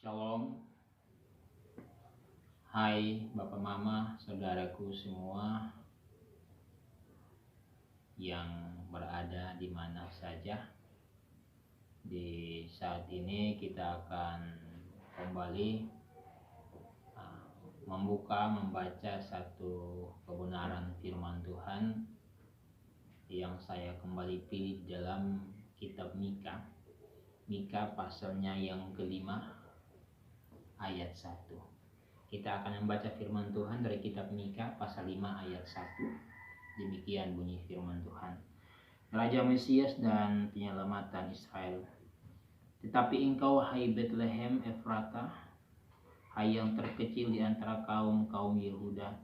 Shalom, hai Bapak Mama, saudaraku semua yang berada di mana saja. Di saat ini kita akan kembali membaca satu kebenaran firman Tuhan yang saya kembali pilih dalam kitab Mika. Mika pasalnya yang kelima ayat 1. Kita akan membaca firman Tuhan dari kitab Mika pasal 5 ayat 1. Demikian bunyi firman Tuhan. Raja Mesias dan penyelamatan Israel. Tetapi engkau, hai Bethlehem Efrata, hai yang terkecil di antara kaum-kaum Yehuda,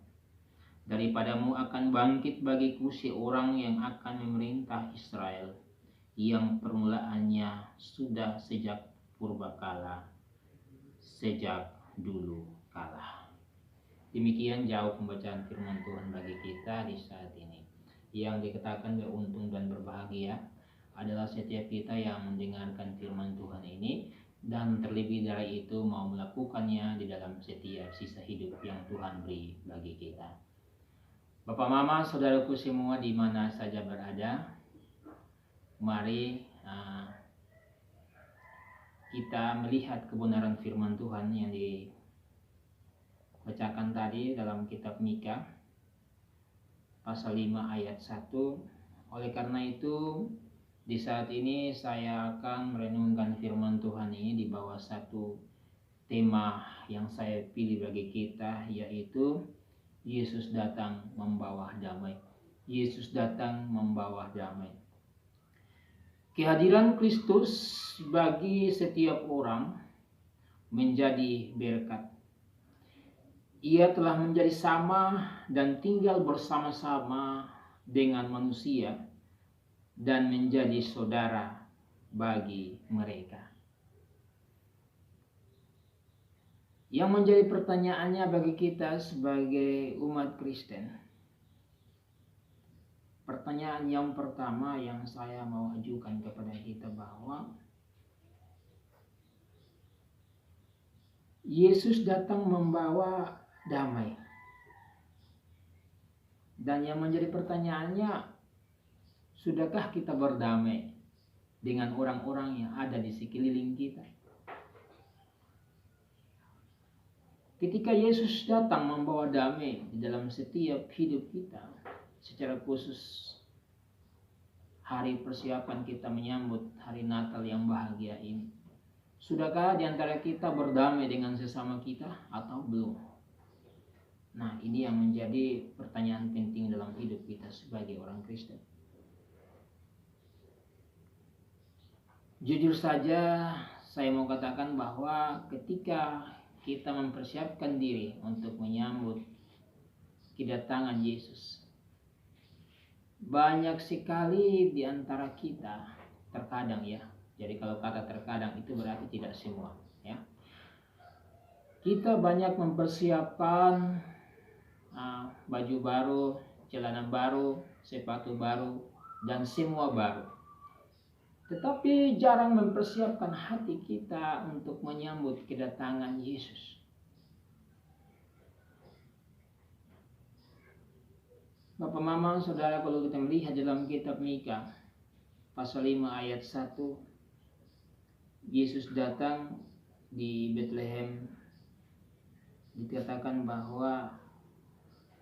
daripadamu akan bangkit bagiku seorang yang akan memerintah Israel, yang permulaannya sudah sejak purbakala, sejak dulu kala. Demikian jauh pembacaan firman Tuhan bagi kita di saat ini. Yang dikatakan beruntung dan berbahagia adalah setiap kita yang mendengarkan firman Tuhan ini dan terlebih dari itu mau melakukannya di dalam setiap sisa hidup yang Tuhan beri bagi kita. Bapak Mama, saudaraku semua di mana saja berada, mari kita melihat kebenaran firman Tuhan yang dibacakan tadi dalam kitab Mika pasal 5 ayat 1. Oleh karena itu di saat ini saya akan merenungkan firman Tuhan ini di bawah satu tema yang saya pilih bagi kita, yaitu Yesus datang membawa damai. Yesus datang membawa damai. Kehadiran Kristus bagi setiap orang menjadi berkat. Ia telah menjadi sama dan tinggal bersama-sama dengan manusia dan menjadi saudara bagi mereka. Yang menjadi pertanyaannya bagi kita sebagai umat Kristen, pertanyaan yang pertama yang saya mau ajukan kepada kita bahwa Yesus datang membawa damai. Dan yang menjadi pertanyaannya, sudahkah kita berdamai dengan orang-orang yang ada di sekeliling kita? Ketika Yesus datang membawa damai di dalam setiap hidup kita, secara khusus hari persiapan kita menyambut hari Natal yang bahagia ini, sudahkah di antara kita berdamai dengan sesama kita atau belum? Nah, ini yang menjadi pertanyaan penting dalam hidup kita sebagai orang Kristen. Jujur saja, saya mau katakan bahwa ketika kita mempersiapkan diri untuk menyambut kedatangan Yesus, banyak sekali di antara kita, terkadang ya, jadi kalau kata terkadang itu berarti tidak semua ya, kita banyak mempersiapkan baju baru, celana baru, sepatu baru, dan semua baru. Tetapi jarang mempersiapkan hati kita untuk menyambut kedatangan Yesus. Bapak Mama, Saudara, kalau kita melihat dalam kitab Mika pasal 5 ayat 1, Yesus datang di Bethlehem. Dikatakan bahwa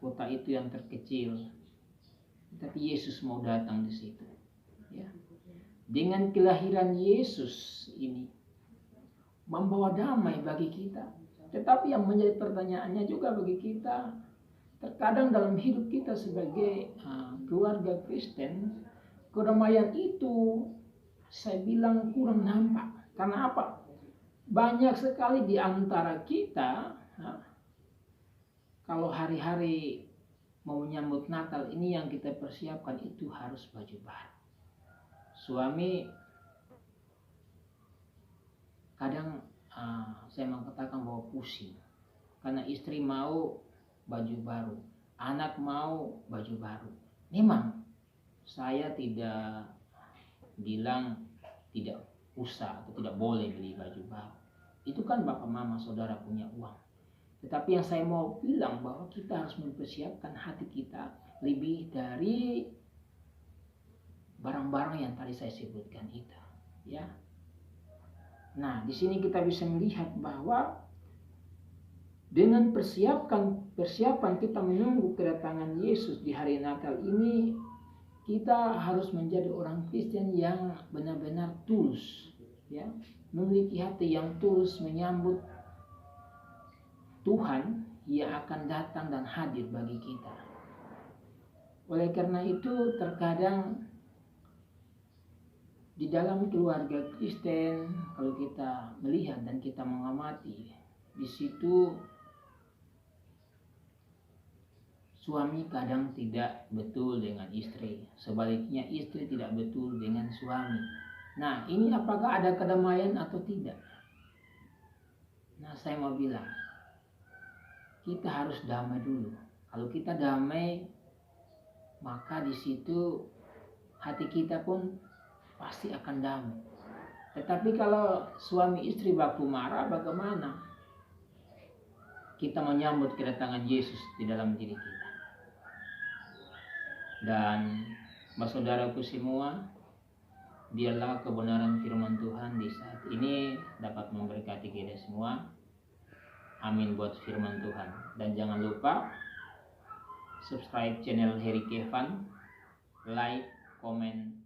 kota itu yang terkecil, tapi Yesus mau datang di situ. Ya. Dengan kelahiran Yesus ini membawa damai bagi kita. Tetapi yang menjadi pertanyaannya juga bagi kita, terkadang dalam hidup kita sebagai keluarga Kristen, kedamaian itu saya bilang kurang nampak. Karena apa? Banyak sekali di antara kita, kalau hari-hari mau menyambut Natal ini yang kita persiapkan itu harus baju baru. Suami kadang saya mengatakan bahwa pusing karena istri mau baju baru, anak mau baju baru. Memang saya tidak bilang tidak usah atau tidak boleh beli baju baru, Itu kan bapak mama saudara punya uang. Tetapi yang saya mau bilang bahwa kita harus mempersiapkan hati kita lebih dari barang-barang yang tadi saya sebutkan itu, ya. Nah, di sini kita bisa melihat bahwa dengan persiapan kita menunggu kedatangan Yesus di hari Natal ini, kita harus menjadi orang Kristen yang benar-benar tulus, ya, memiliki hati yang tulus menyambut Tuhan yang akan datang dan hadir bagi kita. Oleh karena itu, terkadang di dalam keluarga Kristen, kalau kita melihat dan kita mengamati, di situ suami kadang tidak betul dengan istri, sebaliknya istri tidak betul dengan suami. Nah, ini apakah ada kedamaian atau tidak? Nah, saya mau bilang, kita harus damai dulu. Kalau kita damai, maka di situ hati kita pun pasti akan damai. Tetapi kalau suami istri baku marah, bagaimana kita menyambut kedatangan Yesus di dalam diri kita? Dan saudaraku semua, biarlah kebenaran firman Tuhan di saat ini dapat memberkati kita semua. Amin buat firman Tuhan. Dan jangan lupa subscribe channel Heri Kefan, like, komen,